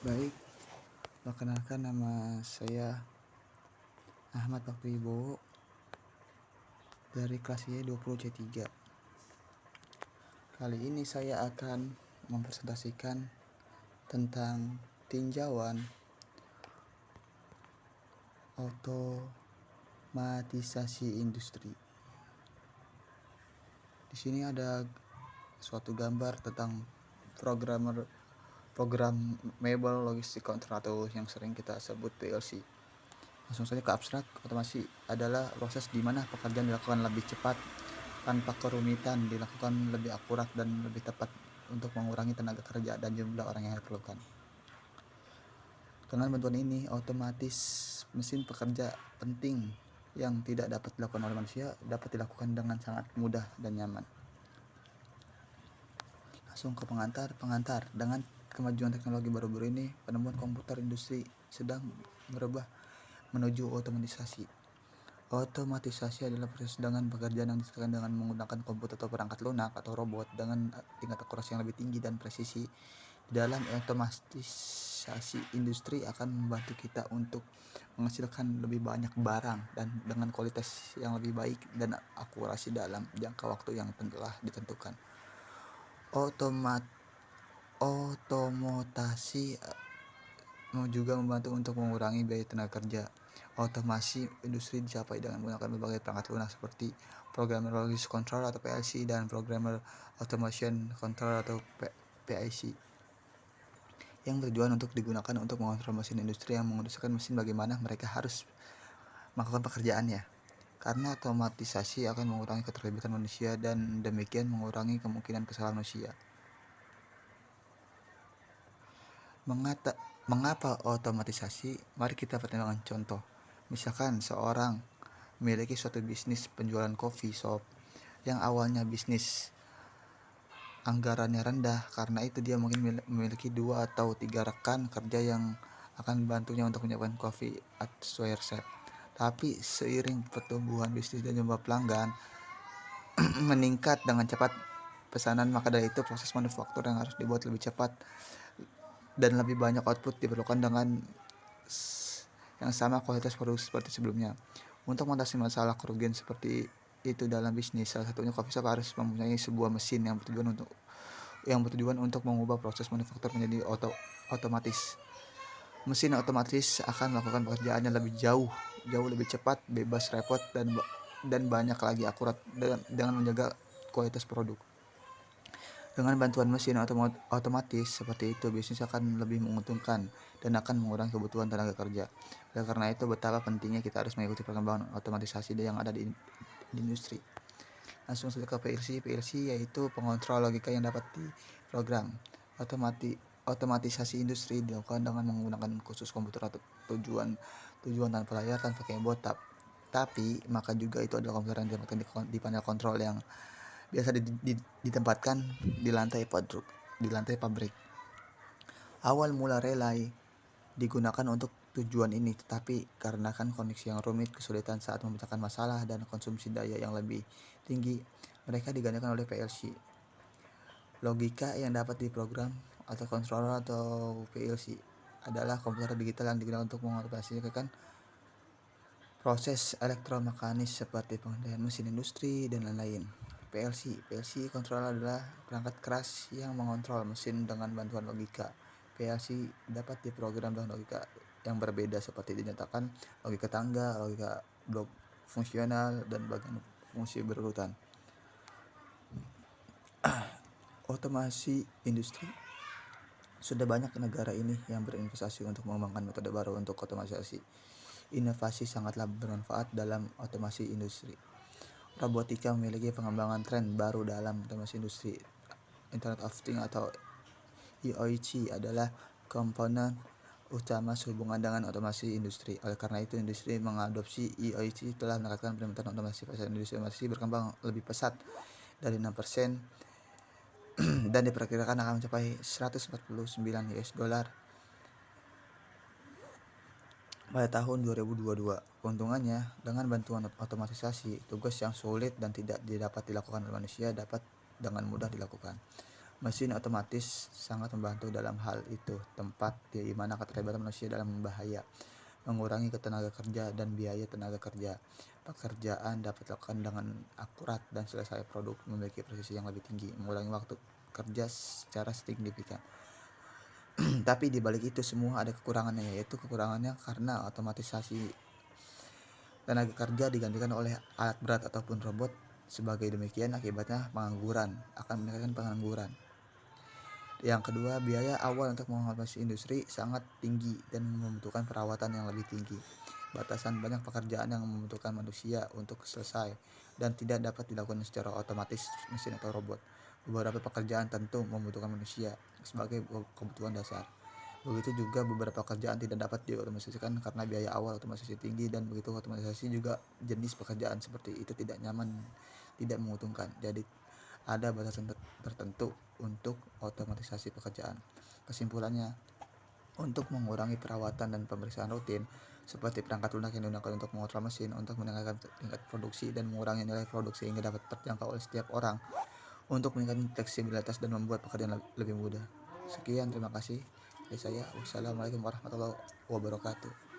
Baik, perkenalkan nama saya Ahmad Fakribowo dari kelas Y 20C3. Kali ini saya akan mempresentasikan tentang tinjauan otomatisasi industri. Di sini ada suatu gambar tentang programmable logistic control atau yang sering kita sebut PLC. Langsung saja ke abstrak. Otomasi adalah proses di mana pekerjaan dilakukan lebih cepat tanpa kerumitan, dilakukan lebih akurat dan lebih tepat untuk mengurangi tenaga kerja dan jumlah orang yang diperlukan. Dengan bantuan ini, otomatis mesin pekerja penting yang tidak dapat dilakukan oleh manusia dapat dilakukan dengan sangat mudah dan nyaman. Langsung ke pengantar. Dengan kemajuan teknologi baru-baru ini, penemuan komputer industri sedang berubah menuju otomatisasi. Otomatisasi adalah proses dengan pekerjaan yang diselesaikan dengan menggunakan komputer atau perangkat lunak atau robot dengan tingkat akurasi yang lebih tinggi dan presisi. Dalam otomatisasi industri akan membantu kita untuk menghasilkan lebih banyak barang dan dengan kualitas yang lebih baik dan akurasi dalam jangka waktu yang telah ditentukan. Otomotasi juga membantu untuk mengurangi biaya tenaga kerja. Otomasi industri dicapai dengan menggunakan berbagai perangkat lunak seperti Programmer Logic Control atau PLC dan Programmer Automation Control atau PIC, yang bertujuan untuk digunakan untuk mengontrol mesin industri yang menginstruksikan mesin bagaimana mereka harus melakukan pekerjaannya. Karena otomatisasi akan mengurangi keterlibatan manusia dan demikian mengurangi kemungkinan kesalahan manusia. Mengapa otomatisasi? Mari kita pertimbangkan contoh. Misalkan seorang memiliki suatu bisnis penjualan coffee shop yang awalnya bisnis anggarannya rendah, karena itu dia mungkin memiliki 2 atau 3 rekan kerja yang akan membantunya untuk menyiapkan kopi sesuai resep. Tapi seiring pertumbuhan bisnis dan jumlah pelanggan meningkat dengan cepat pesanan, maka dari itu proses manufaktur yang harus dibuat lebih cepat dan lebih banyak output diperlukan dengan yang sama kualitas produk seperti sebelumnya. Untuk mengatasi masalah kerugian seperti itu dalam bisnis, salah satunya coffee shop harus mempunyai sebuah mesin yang bertujuan untuk mengubah proses manufaktur menjadi otomatis. Mesin otomatis akan melakukan pekerjaannya jauh lebih cepat, bebas repot dan banyak lagi akurat dengan menjaga kualitas produk. Dengan bantuan mesin otomatis seperti itu, bisnis akan lebih menguntungkan dan akan mengurangi kebutuhan tenaga kerja. Oleh karena itu, betapa pentingnya kita harus mengikuti perkembangan otomatisasi yang ada di industri. Langsung saja ke PLC yaitu pengontrol logika yang dapat diprogram. Otomatisasi industri dilakukan dengan menggunakan khusus komputer atau tujuan tanpa layar tanpa keyboard. Tapi maka juga itu adalah komputer yang ditempatkan di panel kontrol yang biasa ditempatkan di lantai pabrik. Awal mula relay digunakan untuk tujuan ini, tetapi karena koneksi yang rumit, kesulitan saat memecahkan masalah, dan konsumsi daya yang lebih tinggi, mereka digantikan oleh PLC. Logika yang dapat diprogram atau controller atau PLC adalah komputer digital yang digunakan untuk mengoperasikan proses elektromekanis seperti pengendalian mesin industri dan lain-lain. PLC controller adalah perangkat keras yang mengontrol mesin dengan bantuan logika. PLC dapat diprogram dengan logika yang berbeda seperti dinyatakan logika tangga, logika blok fungsional, dan bagian fungsi berurutan. Otomasi industri. Sudah banyak negara ini yang berinvestasi untuk mengembangkan metode baru untuk otomatisasi. Inovasi sangatlah bermanfaat dalam otomasi industri. Robotika memiliki pengembangan tren baru dalam otomasi industri. Internet of Things atau IoT adalah komponen utama sehubungan dengan otomasi industri. Oleh karena itu, industri mengadopsi IoT telah meningkatkan permintaan otomasi. Pasar industri masih berkembang lebih pesat dari 6% dan diperkirakan akan mencapai $149 pada tahun 2022. Keuntungannya, dengan bantuan otomatisasi, tugas yang sulit dan tidak dapat dilakukan oleh manusia dapat dengan mudah dilakukan. Mesin otomatis sangat membantu dalam hal itu, tempat di mana keterlibatan manusia dalam bahaya, mengurangi tenaga kerja dan biaya tenaga kerja. Pekerjaan dapat dilakukan dengan akurat dan selesai produk memiliki presisi yang lebih tinggi, mengurangi waktu kerja secara signifikan. Tapi di balik itu semua ada kekurangannya, yaitu kekurangannya karena otomatisasi tenaga kerja digantikan oleh alat berat ataupun robot. Sebagai demikian akibatnya akan meningkatkan pengangguran. Yang kedua, biaya awal untuk mengoperasi industri sangat tinggi dan membutuhkan perawatan yang lebih tinggi. Batasan banyak pekerjaan yang membutuhkan manusia untuk selesai dan tidak dapat dilakukan secara otomatis mesin atau robot. Beberapa pekerjaan tentu membutuhkan manusia sebagai kebutuhan dasar. Begitu juga beberapa pekerjaan tidak dapat diotomatisasikan karena biaya awal otomatisasi tinggi, dan begitu otomatisasi juga jenis pekerjaan seperti itu tidak nyaman, tidak menguntungkan. Jadi ada batasan tertentu untuk otomatisasi pekerjaan. Kesimpulannya, untuk mengurangi perawatan dan pemeriksaan rutin seperti perangkat lunak yang digunakan untuk mengontrol mesin untuk meningkatkan tingkat produksi dan mengurangi nilai produksi sehingga dapat terjangkau oleh setiap orang, untuk meningkatkan fleksibilitas dan membuat pekerjaan lebih mudah. Sekian, terima kasih dari saya. Wassalamualaikum warahmatullahi wabarakatuh.